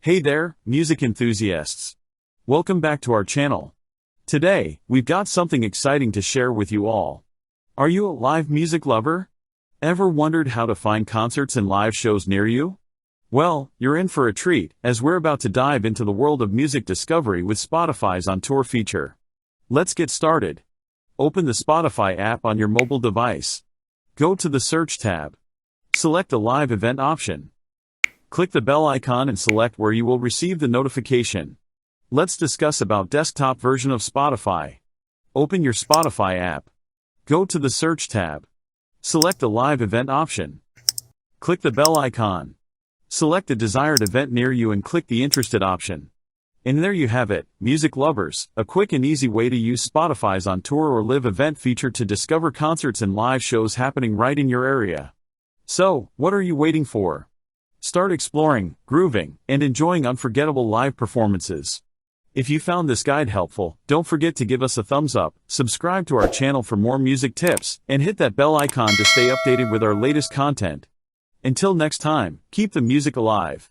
Hey there, music enthusiasts. Welcome back to our channel. Today, we've got something exciting to share with you all. Are you a live music lover? Ever wondered how to find concerts and live shows near you? Well, you're in for a treat, as we're about to dive into the world of music discovery with Spotify's On Tour feature. Let's get started. Open the Spotify app on your mobile device. Go to the Search tab. Select the Live Event option. Click the bell icon and select where you will receive the notification. Let's discuss about desktop version of Spotify. Open your Spotify app. Go to the Search tab. Select the Live Event option. Click the bell icon. Select the desired event near you and click the Interested option. And there you have it, music lovers, a quick and easy way to use Spotify's On Tour or Live Event feature to discover concerts and live shows happening right in your area. So, what are you waiting for? Start exploring, grooving, and enjoying unforgettable live performances. If you found this guide helpful, don't forget to give us a thumbs up, subscribe to our channel for more music tips, and hit that bell icon to stay updated with our latest content. Until next time, keep the music alive.